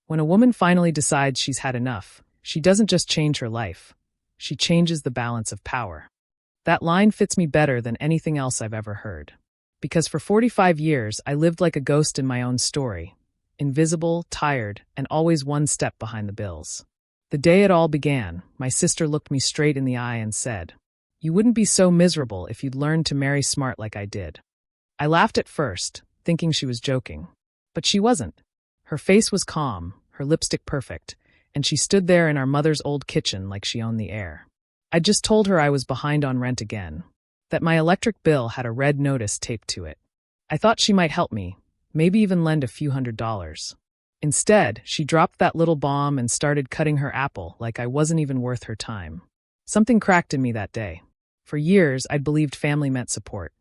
When a woman finally decides she's had enough, she doesn't just change her life. She changes the balance of power. That line fits me better than anything else I've ever heard. Because for 45 years, I lived like a ghost in my own story. Invisible, tired, and always one step behind the bills. The day it all began, my sister looked me straight in the eye and said, "You wouldn't be so miserable if you'd learned to marry smart like I did." I laughed at first, thinking she was joking. But she wasn't. Her face was calm, her lipstick perfect, and she stood there in our mother's old kitchen like she owned the air. I'd just told her I was behind on rent again, that my electric bill had a red notice taped to it. I thought she might help me, maybe even lend a few $100s. Instead, she dropped that little bomb and started cutting her apple like I wasn't even worth her time. Something cracked in me that day. For years, I'd believed family meant support.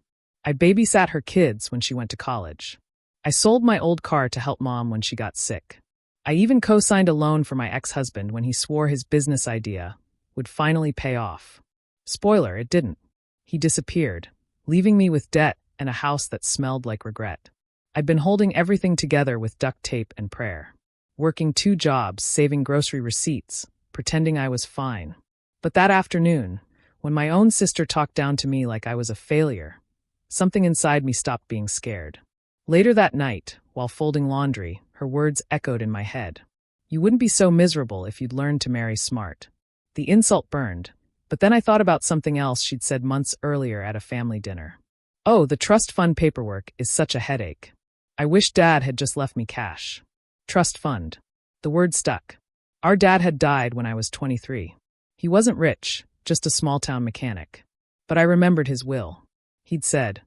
I babysat her kids when she went to college. I sold my old car to help Mom when she got sick. I even co-signed a loan for my ex-husband when he swore his business idea would finally pay off. Spoiler, it didn't. He disappeared, leaving me with debt and a house that smelled like regret. I'd been holding everything together with duct tape and prayer. Working 2 jobs, saving grocery receipts, pretending I was fine. But that afternoon, when my own sister talked down to me like I was a failure, something inside me stopped being scared. Later that night, while folding laundry, her words echoed in my head. "You wouldn't be so miserable if you'd learned to marry smart." The insult burned, but then I thought about something else she'd said months earlier at a family dinner. "Oh, the trust fund paperwork is such a headache. I wish Dad had just left me cash." Trust fund. The word stuck. Our dad had died when I was 23. He wasn't rich, just a small-town mechanic. But I remembered his will. He'd said,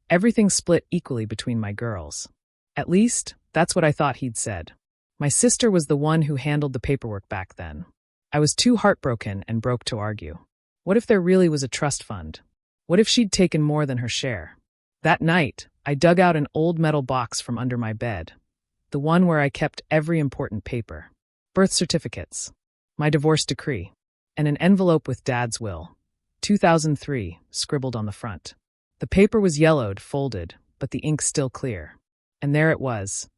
"Everything split equally between my girls." At least, that's what I thought he'd said. My sister was the one who handled the paperwork back then. I was too heartbroken and broke to argue. What if there really was a trust fund? What if she'd taken more than her share? That night, I dug out an old metal box from under my bed, the one where I kept every important paper. Birth certificates, my divorce decree, and an envelope with Dad's will. 2003, scribbled on the front. The paper was yellowed, folded, but the ink still clear. And there it was,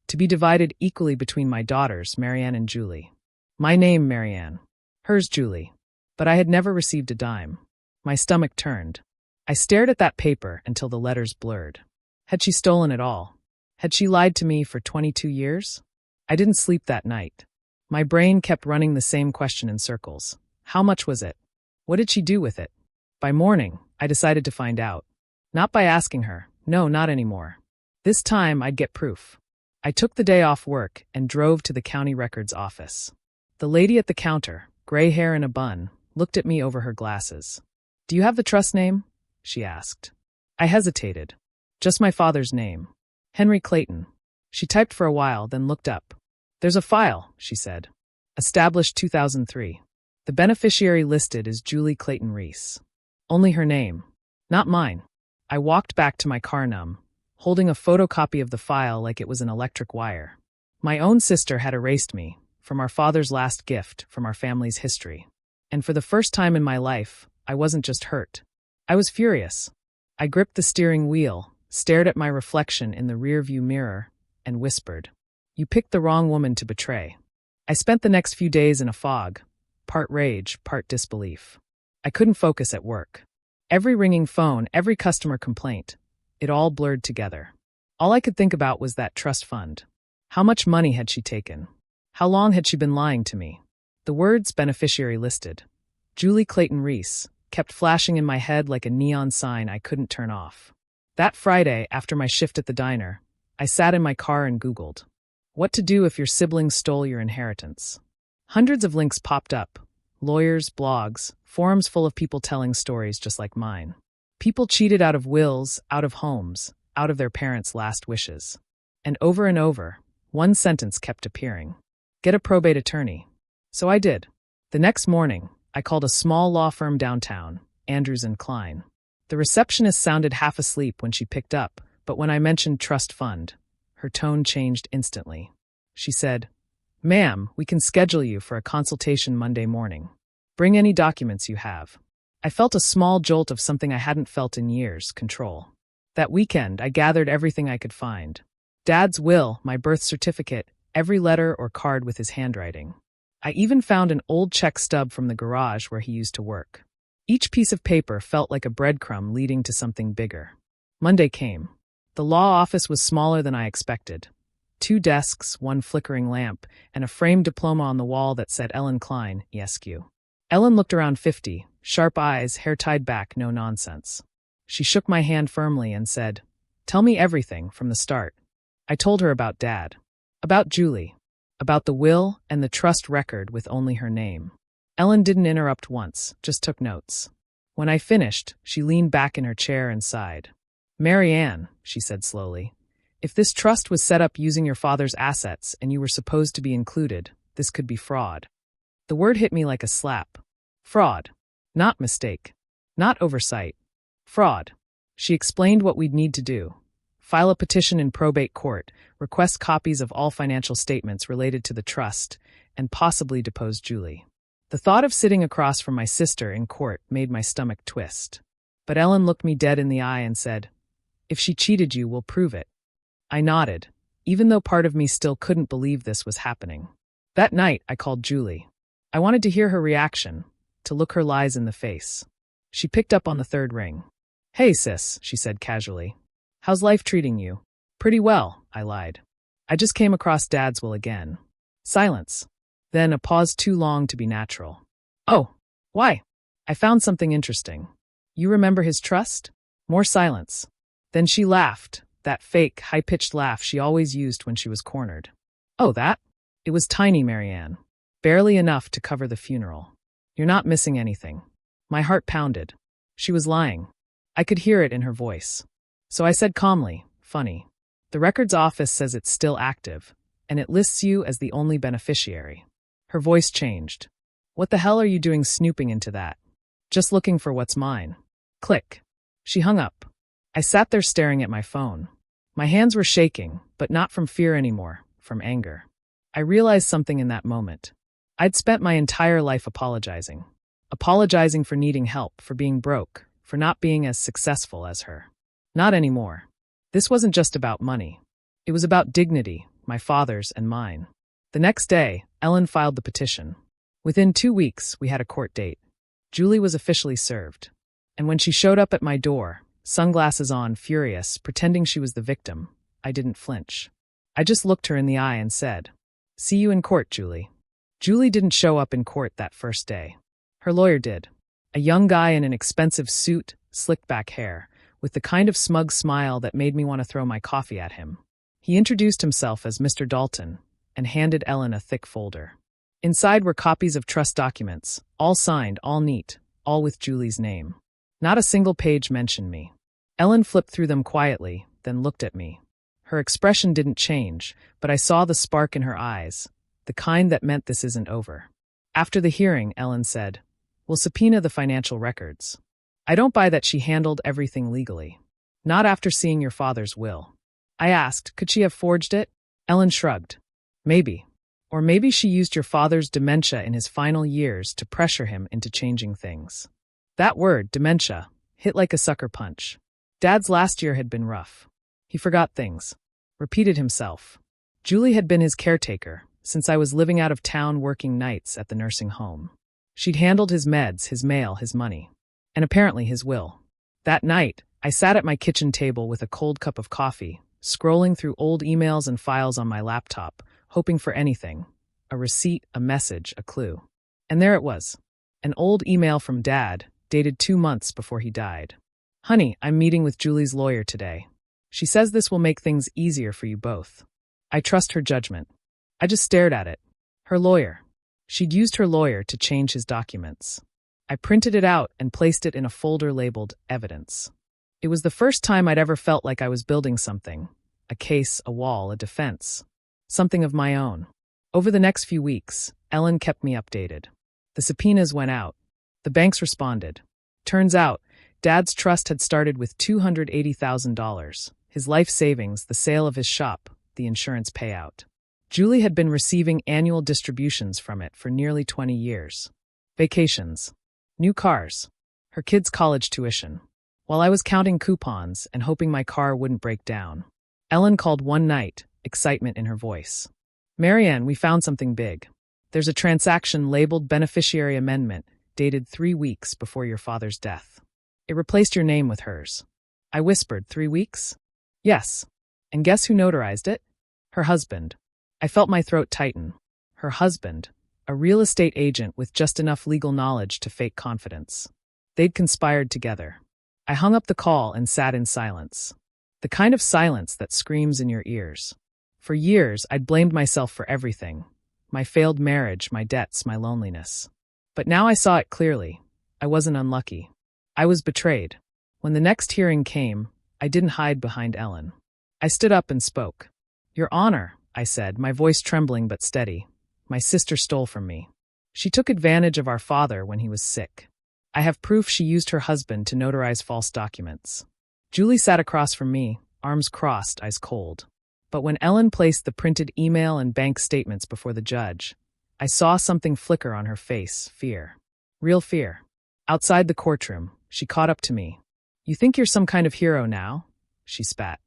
to be divided equally between my daughters, Marianne and Julie. My name, Marianne. Hers, Julie. But I had never received a dime. My stomach turned. I stared at that paper until the letters blurred. Had she stolen it all? Had she lied to me for 22 years? I didn't sleep that night. My brain kept running the same question in circles. How much was it? What did she do with it? By morning, I decided to find out. Not by asking her. No, not anymore. This time, I'd get proof. I took the day off work and drove to the county records office. The lady at the counter, gray hair in a bun, looked at me over her glasses. "Do you have the trust name?" she asked. I hesitated. "Just my father's name. Henry Clayton." She typed for a while, then looked up. "There's a file," she said. "Established 2003. The beneficiary listed is Julie Clayton Reese. Only her name. Not mine." I walked back to my car numb, holding a photocopy of the file like it was an electric wire. My own sister had erased me, from our father's last gift, from our family's history. And for the first time in my life, I wasn't just hurt. I was furious. I gripped the steering wheel, stared at my reflection in the rearview mirror, and whispered, "You picked the wrong woman to betray." I spent the next few days in a fog, part rage, part disbelief. I couldn't focus at work. Every ringing phone, every customer complaint, it all blurred together. All I could think about was that trust fund. How much money had she taken? How long had she been lying to me? The words beneficiary listed, Julie Clayton Reese, kept flashing in my head like a neon sign I couldn't turn off. That Friday, after my shift at the diner, I sat in my car and Googled, what to do if your siblings stole your inheritance. Hundreds of links popped up. Lawyers, blogs, forums full of people telling stories just like mine. People cheated out of wills, out of homes, out of their parents' last wishes. And over, one sentence kept appearing. Get a probate attorney. So I did. The next morning, I called a small law firm downtown, Andrews & Klein. The receptionist sounded half asleep when she picked up, but when I mentioned trust fund, her tone changed instantly. She said, "Ma'am, we can schedule you for a consultation Monday morning. Bring any documents you have." I felt a small jolt of something I hadn't felt in years, control. That weekend, I gathered everything I could find. Dad's will, my birth certificate, every letter or card with his handwriting. I even found an old check stub from the garage where he used to work. Each piece of paper felt like a breadcrumb leading to something bigger. Monday came. The law office was smaller than I expected. 2 desks, 1 flickering lamp, and a framed diploma on the wall that said Ellen Klein, ESQ. Ellen looked around 50, sharp eyes, hair tied back, no nonsense. She shook my hand firmly and said, "Tell me everything from the start." I told her about Dad, about Julie, about the will and the trust record with only her name. Ellen didn't interrupt once, just took notes. When I finished, she leaned back in her chair and sighed. "Marianne," she said slowly, "if this trust was set up using your father's assets and you were supposed to be included, this could be fraud." The word hit me like a slap. Fraud. Not mistake. Not oversight. Fraud. She explained what we'd need to do. File a petition in probate court, request copies of all financial statements related to the trust, and possibly depose Julie. The thought of sitting across from my sister in court made my stomach twist. But Ellen looked me dead in the eye and said, "If she cheated you, we'll prove it." I nodded, even though part of me still couldn't believe this was happening. That night, I called Julie. I wanted to hear her reaction, to look her lies in the face. She picked up on the 3rd ring. "Hey, sis," she said casually. "How's life treating you?" "Pretty well," I lied. "I just came across Dad's will again." Silence. Then a pause too long to be natural. "Oh, why?" "I found something interesting." "You remember his trust?" More silence. Then she laughed, that fake, high-pitched laugh she always used when she was cornered. "Oh, that?" It was tiny, Marianne. Barely enough to cover the funeral. "You're not missing anything." My heart pounded. She was lying. I could hear it in her voice. So I said calmly, "Funny. The records office says it's still active, and it lists you as the only beneficiary." Her voice changed. "What the hell are you doing snooping into that?" "Just looking for what's mine." Click. She hung up. I sat there staring at my phone. My hands were shaking, but not from fear anymore, from anger. I realized something in that moment. I'd spent my entire life apologizing. Apologizing for needing help, for being broke, for not being as successful as her. Not anymore. This wasn't just about money. It was about dignity, my father's and mine. The next day, Ellen filed the petition. Within 2 weeks, we had a court date. Julie was officially served. And when she showed up at my door, sunglasses on, furious, pretending she was the victim, I didn't flinch. I just looked her in the eye and said, "See you in court, Julie." Julie didn't show up in court that first day. Her lawyer did. A young guy in an expensive suit, slicked back hair, with the kind of smug smile that made me want to throw my coffee at him. He introduced himself as Mr. Dalton and handed Ellen a thick folder. Inside were copies of trust documents, all signed, all neat, all with Julie's name. Not a single page mentioned me. Ellen flipped through them quietly, then looked at me. Her expression didn't change, but I saw the spark in her eyes, the kind that meant this isn't over. After the hearing, Ellen said, "We'll subpoena the financial records." I don't buy that she handled everything legally. Not after seeing your father's will. I asked, could she have forged it? Ellen shrugged. Maybe. Or maybe she used your father's dementia in his final years to pressure him into changing things. That word, dementia, hit like a sucker punch. Dad's last year had been rough. He forgot things. Repeated himself. Julie had been his caretaker, since I was living out of town working nights at the nursing home. She'd handled his meds, his mail, his money. And apparently his will. That night, I sat at my kitchen table with a cold cup of coffee, scrolling through old emails and files on my laptop, hoping for anything. A receipt, a message, a clue. And there it was. An old email from Dad, dated 2 months before he died. "Honey, I'm meeting with Julie's lawyer today. She says this will make things easier for you both. I trust her judgment." I just stared at it. Her lawyer. She'd used her lawyer to change his documents. I printed it out and placed it in a folder labeled Evidence. It was the first time I'd ever felt like I was building something. A case, a wall, a defense. Something of my own. Over the next few weeks, Ellen kept me updated. The subpoenas went out. The banks responded. Turns out, Dad's trust had started with $280,000, his life savings, the sale of his shop, the insurance payout. Julie had been receiving annual distributions from it for nearly 20 years. Vacations. New cars. Her kids' college tuition. While I was counting coupons and hoping my car wouldn't break down, Ellen called one night, excitement in her voice. Marianne, we found something big. There's a transaction labeled beneficiary amendment, dated 3 weeks before your father's death. It replaced your name with hers. I whispered, 3 weeks? Yes. And guess who notarized it? Her husband. I felt my throat tighten. Her husband, a real estate agent with just enough legal knowledge to fake confidence. They'd conspired together. I hung up the call and sat in silence. The kind of silence that screams in your ears. For years, I'd blamed myself for everything. My failed marriage, my debts, my loneliness. But now I saw it clearly. I wasn't unlucky. I was betrayed. When the next hearing came, I didn't hide behind Ellen. I stood up and spoke. Your Honor, I said, my voice trembling but steady. My sister stole from me. She took advantage of our father when he was sick. I have proof she used her husband to notarize false documents. Julie sat across from me, arms crossed, eyes cold. But when Ellen placed the printed email and bank statements before the judge, I saw something flicker on her face, fear. Real fear. Outside the courtroom, she caught up to me. You think you're some kind of hero now? She spat.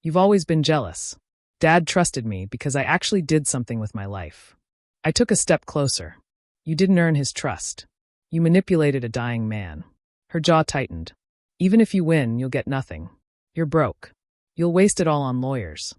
You've always been jealous. Dad trusted me because I actually did something with my life. I took a step closer. You didn't earn his trust. You manipulated a dying man. Her jaw tightened. Even if you win, you'll get nothing. You're broke. You'll waste it all on lawyers.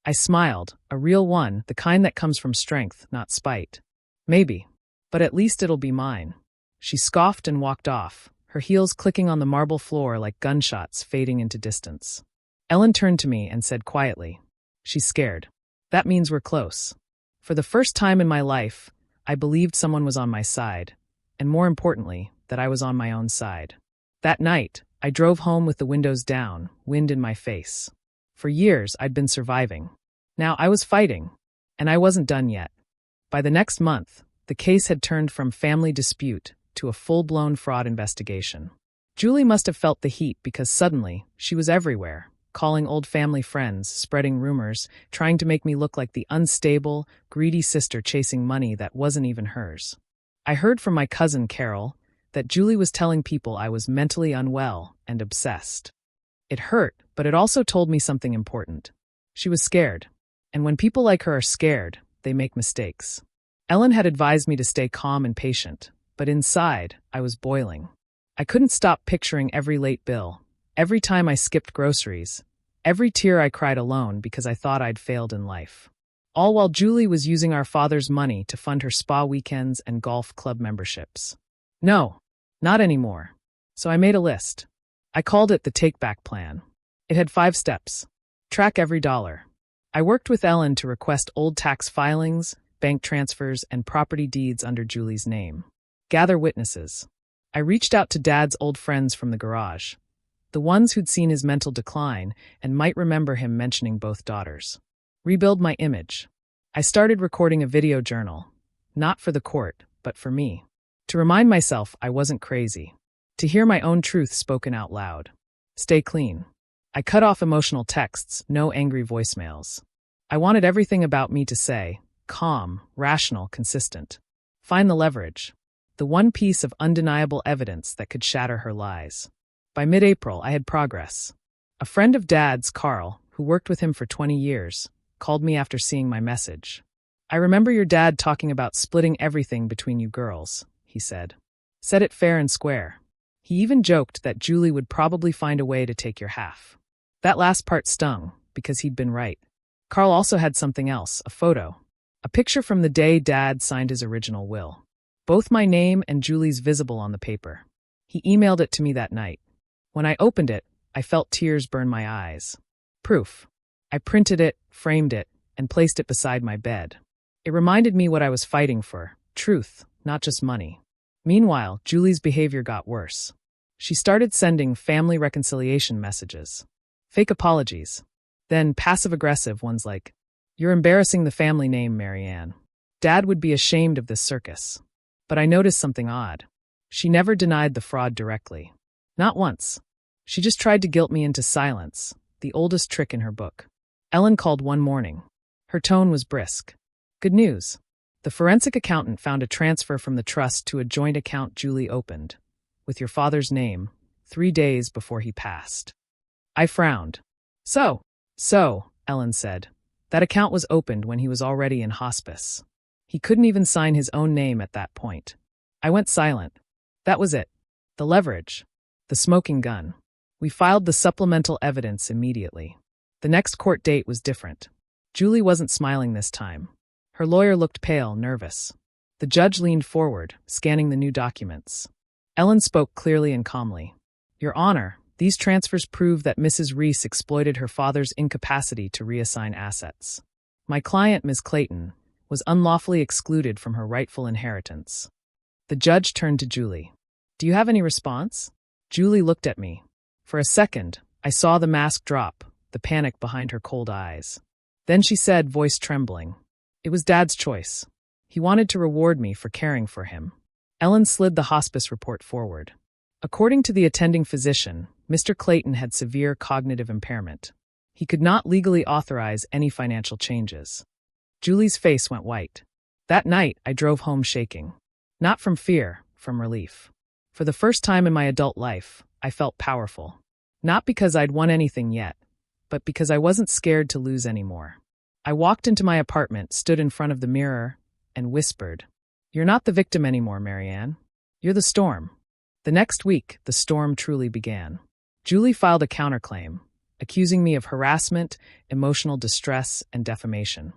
I smiled, a real one, the kind that comes from strength, not spite. Maybe. But at least it'll be mine. She scoffed and walked off, her heels clicking on the marble floor like gunshots fading into distance. Ellen turned to me and said quietly, she's scared. That means we're close. For the first time in my life, I believed someone was on my side, and more importantly, that I was on my own side. That night, I drove home with the windows down, wind in my face. For years, I'd been surviving. Now I was fighting, and I wasn't done yet. By the next month, the case had turned from family dispute to a full-blown fraud investigation. Julie must have felt the heat because suddenly, she was everywhere, calling old family friends, spreading rumors, trying to make me look like the unstable, greedy sister chasing money that wasn't even hers. I heard from my cousin Carol that Julie was telling people I was mentally unwell and obsessed. It hurt, but it also told me something important. She was scared. And when people like her are scared, they make mistakes. Ellen had advised me to stay calm and patient, but inside, I was boiling. I couldn't stop picturing every late bill, every time I skipped groceries, every tear I cried alone because I thought I'd failed in life. All while Julie was using our father's money to fund her spa weekends and golf club memberships. No, not anymore. So I made a list. I called it the take-back plan. It had 5 steps. Track every dollar. I worked with Ellen to request old tax filings, bank transfers, and property deeds under Julie's name. Gather witnesses. I reached out to Dad's old friends from the garage, the ones who'd seen his mental decline and might remember him mentioning both daughters. Rebuild my image. I started recording a video journal, not for the court, but for me. To remind myself I wasn't crazy. To hear my own truth spoken out loud. Stay clean. I cut off emotional texts, no angry voicemails. I wanted everything about me to say, calm, rational, consistent. Find the leverage. The one piece of undeniable evidence that could shatter her lies. By mid-April, I had progress. A friend of Dad's, Carl, who worked with him for 20 years, called me after seeing my message. I remember your dad talking about splitting everything between you girls, he said. Said it fair and square. He even joked that Julie would probably find a way to take your half. That last part stung, because he'd been right. Carl also had something else, a photo. A picture from the day Dad signed his original will. Both my name and Julie's visible on the paper. He emailed it to me that night. When I opened it, I felt tears burn my eyes. Proof. I printed it, framed it, and placed it beside my bed. It reminded me what I was fighting for, truth, not just money. Meanwhile, Julie's behavior got worse. She started sending family reconciliation messages. Fake apologies. Then passive-aggressive ones like, "You're embarrassing the family name, Marianne. Dad would be ashamed of this circus." But I noticed something odd. She never denied the fraud directly. Not once. She just tried to guilt me into silence, the oldest trick in her book. Ellen called one morning. Her tone was brisk. Good news. The forensic accountant found a transfer from the trust to a joint account Julie opened, with your father's name, 3 days before he passed. I frowned. So, Ellen said, That account was opened when he was already in hospice. He couldn't even sign his own name at that point. I went silent. That was it. The leverage. The smoking gun. We filed the supplemental evidence immediately. The next court date was different. Julie wasn't smiling this time. Her lawyer looked pale, nervous. The judge leaned forward, scanning the new documents. Ellen spoke clearly and calmly. Your Honor, these transfers prove that Mrs. Reese exploited her father's incapacity to reassign assets. My client, Ms. Clayton, was unlawfully excluded from her rightful inheritance. The judge turned to Julie. Do you have any response? Julie looked at me. For a second, I saw the mask drop, the panic behind her cold eyes. Then she said, voice trembling, it was Dad's choice. He wanted to reward me for caring for him. Ellen slid the hospice report forward. According to the attending physician, Mr. Clayton had severe cognitive impairment. He could not legally authorize any financial changes. Julie's face went white. That night, I drove home shaking. Not from fear, from relief. For the first time in my adult life, I felt powerful. Not because I'd won anything yet, but because I wasn't scared to lose anymore. I walked into my apartment, stood in front of the mirror, and whispered, You're not the victim anymore, Marianne. You're the storm. The next week, the storm truly began. Julie filed a counterclaim, accusing me of harassment, emotional distress, and defamation.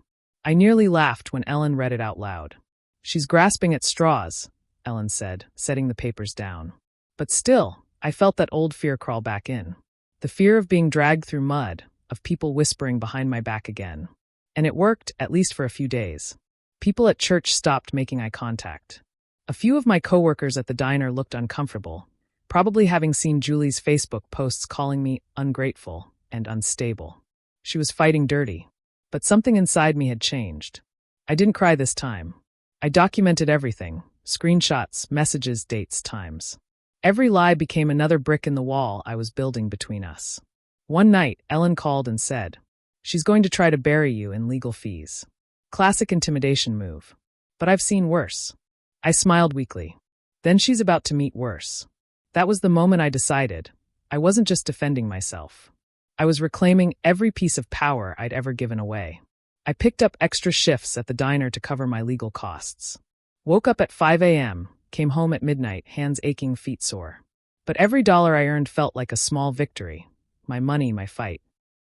I nearly laughed when Ellen read it out loud. She's grasping at straws, Ellen said, setting the papers down. But still, I felt that old fear crawl back in. The fear of being dragged through mud, of people whispering behind my back again. And it worked, at least for a few days. People at church stopped making eye contact. A few of my coworkers at the diner looked uncomfortable, probably having seen Julie's Facebook posts calling me ungrateful and unstable. She was fighting dirty. But something inside me had changed. I didn't cry this time. I documented everything, screenshots, messages, dates, times. Every lie became another brick in the wall I was building between us. One night, Ellen called and said, She's going to try to bury you in legal fees. Classic intimidation move. But I've seen worse. I smiled weakly. Then she's about to meet worse. That was the moment I decided. I wasn't just defending myself. I was reclaiming every piece of power I'd ever given away. I picked up extra shifts at the diner to cover my legal costs. Woke up at 5 a.m., came home at midnight, hands aching, feet sore. But every dollar I earned felt like a small victory. My money, my fight.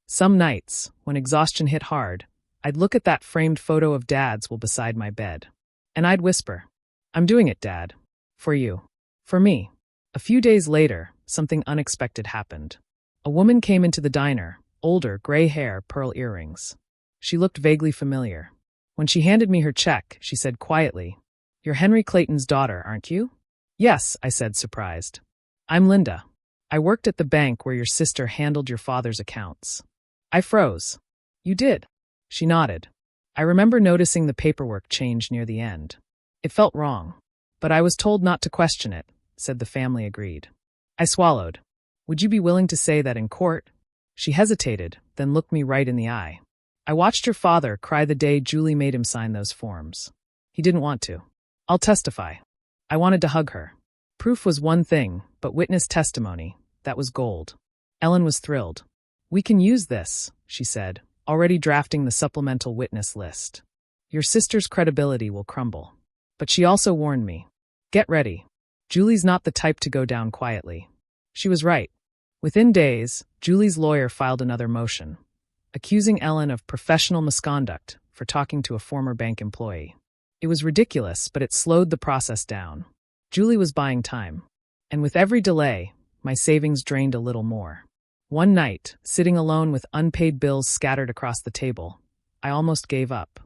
Some nights, when exhaustion hit hard, I'd look at that framed photo of Dad's beside my bed. And I'd whisper, I'm doing it, Dad. For you. For me. A few days later, something unexpected happened. A woman came into the diner, older, gray hair, pearl earrings. She looked vaguely familiar. When she handed me her check, she said quietly, You're Henry Clayton's daughter, aren't you? Yes, I said, surprised. I'm Linda. I worked at the bank where your sister handled your father's accounts. I froze. You did? She nodded. I remember noticing the paperwork change near the end. It felt wrong. But I was told not to question it, said the family agreed. I swallowed. Would you be willing to say that in court? She hesitated, then looked me right in the eye. I watched her father cry the day Julie made him sign those forms. He didn't want to. I'll testify. I wanted to hug her. Proof was one thing, but witness testimony, that was gold. Ellen was thrilled. We can use this, she said, already drafting the supplemental witness list. Your sister's credibility will crumble. But she also warned me. Get ready. Julie's not the type to go down quietly. She was right. Within days, Julie's lawyer filed another motion, accusing Ellen of professional misconduct for talking to a former bank employee. It was ridiculous, but it slowed the process down. Julie was buying time. And with every delay, my savings drained a little more. One night, sitting alone with unpaid bills scattered across the table, I almost gave up.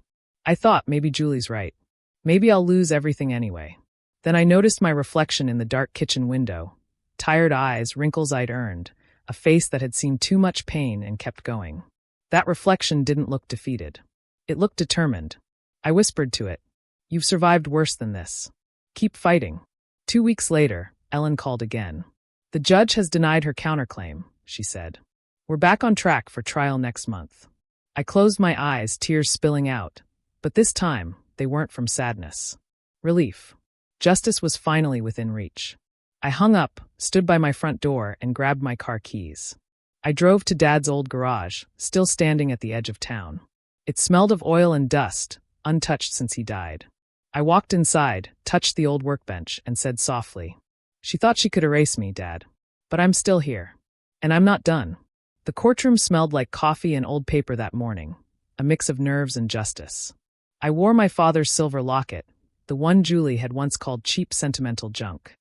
I thought maybe Julie's right. Maybe I'll lose everything anyway. Then I noticed my reflection in the dark kitchen window. Tired eyes, wrinkles I'd earned, a face that had seen too much pain and kept going. That reflection didn't look defeated. It looked determined. I whispered to it, You've survived worse than this. Keep fighting. 2 weeks later, Ellen called again. The judge has denied her counterclaim, she said. We're back on track for trial next month. I closed my eyes, tears spilling out. But this time, they weren't from sadness. Relief. Justice was finally within reach. I hung up, stood by my front door, and grabbed my car keys. I drove to Dad's old garage, still standing at the edge of town. It smelled of oil and dust, untouched since he died. I walked inside, touched the old workbench, and said softly, "She thought she could erase me, Dad. But I'm still here. And I'm not done." The courtroom smelled like coffee and old paper that morning, a mix of nerves and justice. I wore my father's silver locket, the one Julie had once called cheap sentimental junk.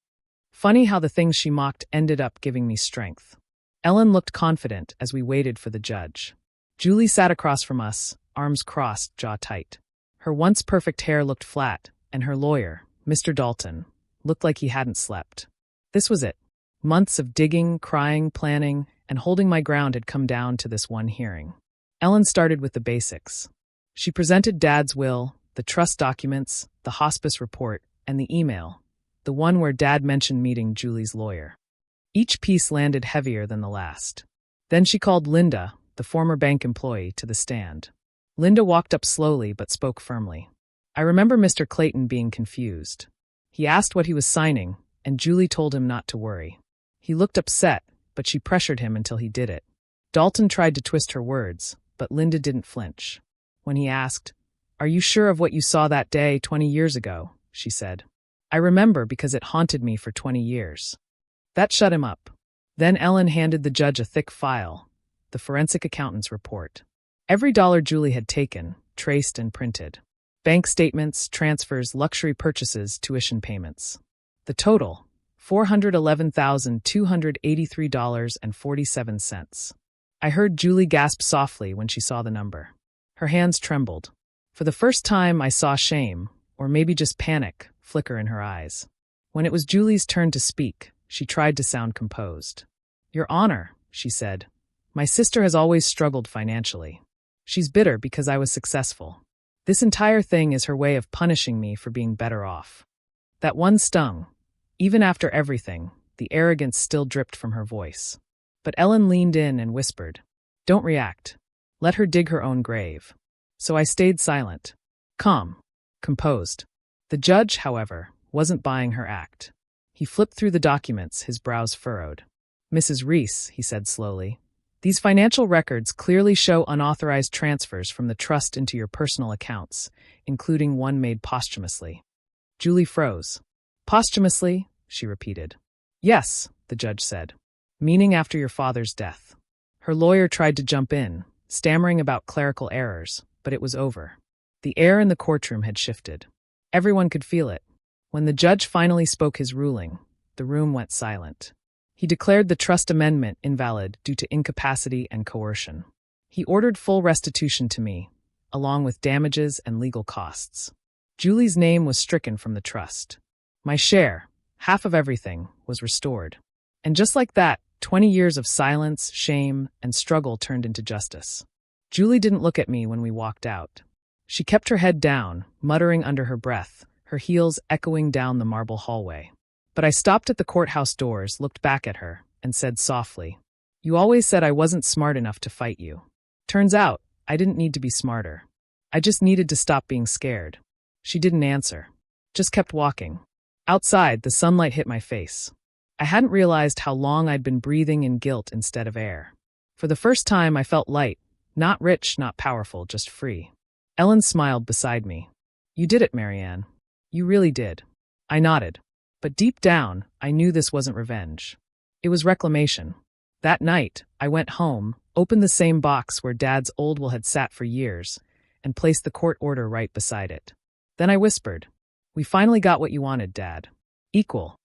Funny how the things she mocked ended up giving me strength. Ellen looked confident as we waited for the judge. Julie sat across from us, arms crossed, jaw tight. Her once perfect hair looked flat, and her lawyer, Mr. Dalton, looked like he hadn't slept. This was it. Months of digging, crying, planning, and holding my ground had come down to this one hearing. Ellen started with the basics. She presented Dad's will, the trust documents, the hospice report, and the email, the one where Dad mentioned meeting Julie's lawyer. Each piece landed heavier than the last. Then she called Linda, the former bank employee, to the stand. Linda walked up slowly but spoke firmly. I remember Mr. Clayton being confused. He asked what he was signing, and Julie told him not to worry. He looked upset, but she pressured him until he did it. Dalton tried to twist her words, but Linda didn't flinch. When he asked, "Are you sure of what you saw that day 20 years ago?" she said. "I remember because it haunted me for 20 years. That shut him up. Then Ellen handed the judge a thick file, the forensic accountant's report. Every dollar Julie had taken, traced and printed. Bank statements, transfers, luxury purchases, tuition payments. The total, $411,283.47. I heard Julie gasp softly when she saw the number. Her hands trembled. For the first time, I saw shame, or maybe just panic, flicker in her eyes. When it was Julie's turn to speak, she tried to sound composed. "Your Honor," she said, "my sister has always struggled financially. She's bitter because I was successful. This entire thing is her way of punishing me for being better off." That one stung. Even after everything, the arrogance still dripped from her voice. But Ellen leaned in and whispered, "Don't react. Let her dig her own grave." So I stayed silent, calm, composed. The judge, however, wasn't buying her act. He flipped through the documents, his brows furrowed. "Mrs. Reese," he said slowly, "these financial records clearly show unauthorized transfers from the trust into your personal accounts, including one made posthumously." Julie froze. "Posthumously?" she repeated. "Yes," the judge said, "meaning after your father's death." Her lawyer tried to jump in, stammering about clerical errors, but it was over. The air in the courtroom had shifted. Everyone could feel it. When the judge finally spoke his ruling, the room went silent. He declared the trust amendment invalid due to incapacity and coercion. He ordered full restitution to me, along with damages and legal costs. Julie's name was stricken from the trust. My share, half of everything, was restored. And just like that, 20 years of silence, shame, and struggle turned into justice. Julie didn't look at me when we walked out. She kept her head down, muttering under her breath, her heels echoing down the marble hallway. But I stopped at the courthouse doors, looked back at her, and said softly, "You always said I wasn't smart enough to fight you. Turns out, I didn't need to be smarter. I just needed to stop being scared." She didn't answer, just kept walking. Outside, the sunlight hit my face. I hadn't realized how long I'd been breathing in guilt instead of air. For the first time, I felt light, not rich, not powerful, just free. Ellen smiled beside me. "You did it, Marianne. You really did." I nodded. But deep down, I knew this wasn't revenge. It was reclamation. That night, I went home, opened the same box where Dad's old will had sat for years, and placed the court order right beside it. Then I whispered, "We finally got what you wanted, Dad. Equal."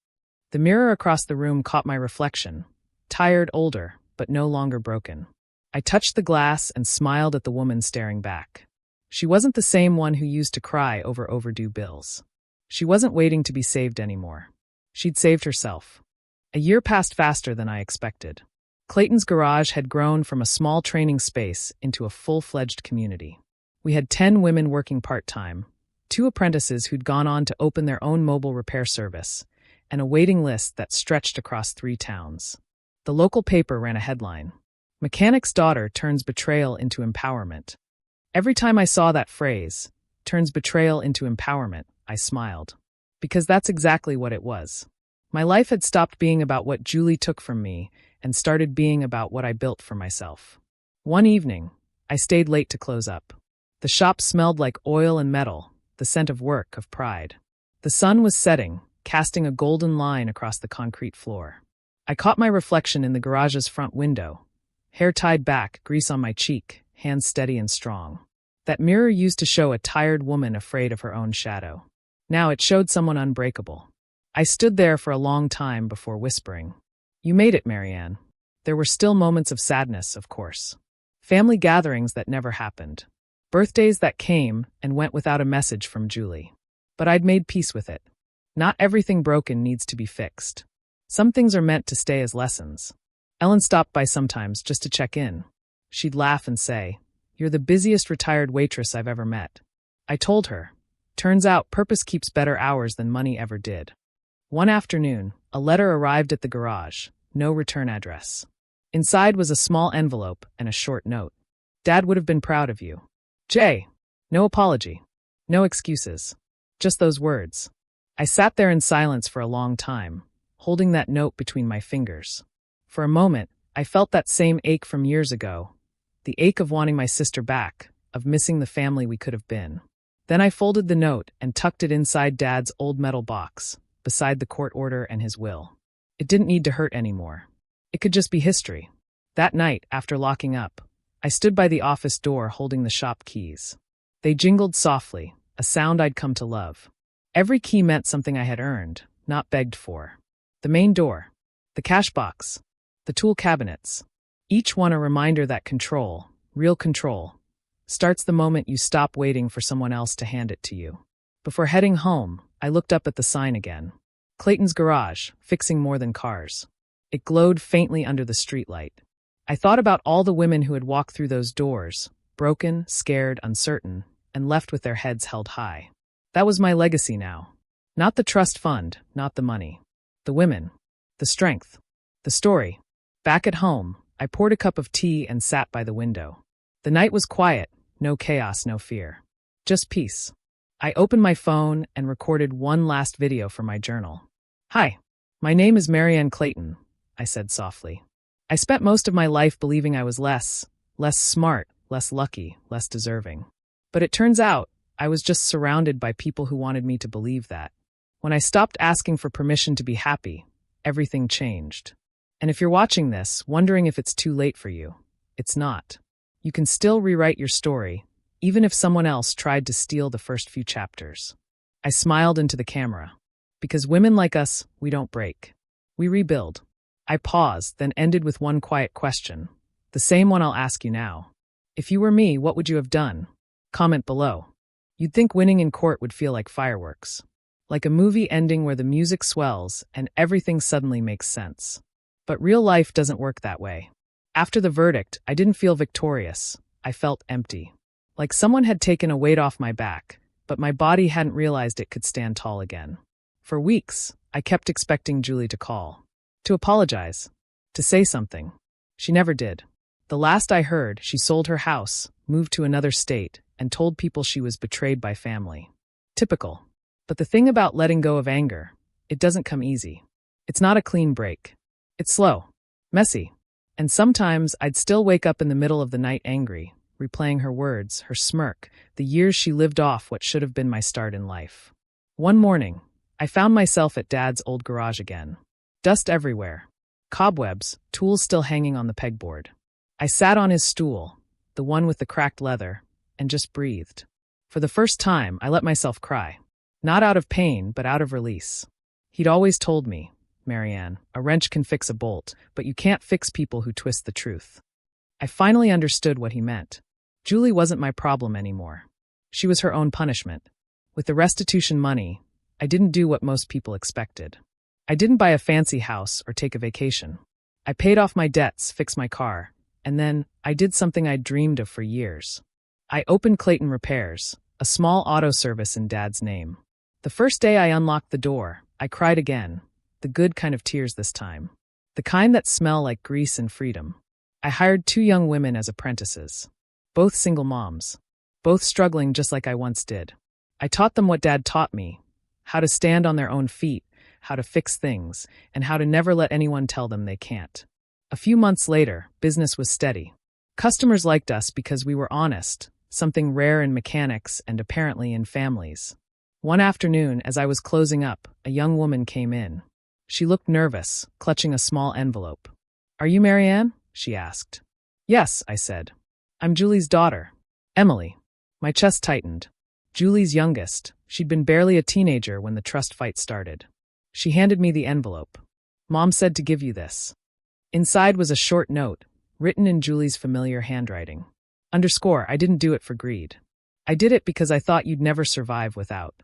The mirror across the room caught my reflection, tired, older, but no longer broken. I touched the glass and smiled at the woman staring back. She wasn't the same one who used to cry over overdue bills. She wasn't waiting to be saved anymore. She'd saved herself. A year passed faster than I expected. Clayton's garage had grown from a small training space into a full-fledged community. We had 10 women working part-time, 2 apprentices who'd gone on to open their own mobile repair service, and a waiting list that stretched across 3 towns. The local paper ran a headline, "Mechanic's daughter turns betrayal into empowerment." Every time I saw that phrase, "turns betrayal into empowerment," I smiled. Because that's exactly what it was. My life had stopped being about what Julie took from me and started being about what I built for myself. One evening, I stayed late to close up. The shop smelled like oil and metal, the scent of work, of pride. The sun was setting, casting a golden line across the concrete floor. I caught my reflection in the garage's front window. Hair tied back, grease on my cheek, hands steady and strong. That mirror used to show a tired woman afraid of her own shadow. Now it showed someone unbreakable. I stood there for a long time before whispering, "You made it, Marianne." There were still moments of sadness, of course. Family gatherings that never happened. Birthdays that came and went without a message from Julie. But I'd made peace with it. Not everything broken needs to be fixed. Some things are meant to stay as lessons. Ellen stopped by sometimes just to check in. She'd laugh and say, "You're the busiest retired waitress I've ever met." I told her, "Turns out purpose keeps better hours than money ever did." One afternoon, a letter arrived at the garage, no return address. Inside was a small envelope and a short note. "Dad would have been proud of you. Jay." No apology. No excuses. Just those words. I sat there in silence for a long time, holding that note between my fingers. For a moment, I felt that same ache from years ago. The ache of wanting my sister back, of missing the family we could have been. Then I folded the note and tucked it inside Dad's old metal box, beside the court order and his will. It didn't need to hurt anymore. It could just be history. That night, after locking up, I stood by the office door holding the shop keys. They jingled softly, a sound I'd come to love. Every key meant something I had earned, not begged for. The main door, the cash box, the tool cabinets. Each one a reminder that control, real control, starts the moment you stop waiting for someone else to hand it to you. Before heading home, I looked up at the sign again. Clayton's Garage, fixing more than cars. It glowed faintly under the streetlight. I thought about all the women who had walked through those doors, broken, scared, uncertain, and left with their heads held high. That was my legacy now. Not the trust fund, not the money. The women. The strength. The story. Back at home, I poured a cup of tea and sat by the window. The night was quiet, no chaos, no fear. Just peace. I opened my phone and recorded one last video for my journal. "Hi, my name is Marianne Clayton," I said softly. "I spent most of my life believing I was less smart, less lucky, less deserving. But it turns out, I was just surrounded by people who wanted me to believe that. When I stopped asking for permission to be happy, everything changed. And if you're watching this, wondering if it's too late for you, it's not. You can still rewrite your story, even if someone else tried to steal the first few chapters." I smiled into the camera. Because women like us, we don't break. We rebuild. I paused, then ended with one quiet question. The same one I'll ask you now. If you were me, what would you have done? Comment below. You'd think winning in court would feel like fireworks. Like a movie ending where the music swells and everything suddenly makes sense. But real life doesn't work that way. After the verdict, I didn't feel victorious. I felt empty. Like someone had taken a weight off my back, but my body hadn't realized it could stand tall again. For weeks, I kept expecting Julie to call. To apologize. To say something. She never did. The last I heard, she sold her house, moved to another state, and told people she was betrayed by family. Typical. But the thing about letting go of anger, it doesn't come easy. It's not a clean break. It's slow. Messy. And sometimes I'd still wake up in the middle of the night angry, replaying her words, her smirk, the years she lived off what should have been my start in life. One morning, I found myself at Dad's old garage again. Dust everywhere. Cobwebs, tools still hanging on the pegboard. I sat on his stool, the one with the cracked leather, and just breathed. For the first time, I let myself cry. Not out of pain, but out of release. He'd always told me, "Marianne, a wrench can fix a bolt, but you can't fix people who twist the truth." I finally understood what he meant. Julie wasn't my problem anymore. She was her own punishment. With the restitution money, I didn't do what most people expected. I didn't buy a fancy house or take a vacation. I paid off my debts, fixed my car, and then I did something I'd dreamed of for years. I opened Clayton Repairs, a small auto service in Dad's name. The first day I unlocked the door, I cried again, the good kind of tears this time. The kind that smell like grease and freedom. I hired 2 young women as apprentices. Both single moms. Both struggling just like I once did. I taught them what Dad taught me. How to stand on their own feet, how to fix things, and how to never let anyone tell them they can't. A few months later, business was steady. Customers liked us because we were honest, something rare in mechanics and apparently in families. One afternoon, as I was closing up, a young woman came in. She looked nervous, clutching a small envelope. "Are you Marianne?" she asked. "Yes," I said. "I'm Julie's daughter, Emily." My chest tightened. Julie's youngest. She'd been barely a teenager when the trust fight started. She handed me the envelope. "Mom said to give you this." Inside was a short note, written in Julie's familiar handwriting. _ I didn't do it for greed. I did it because I thought you'd never survive without.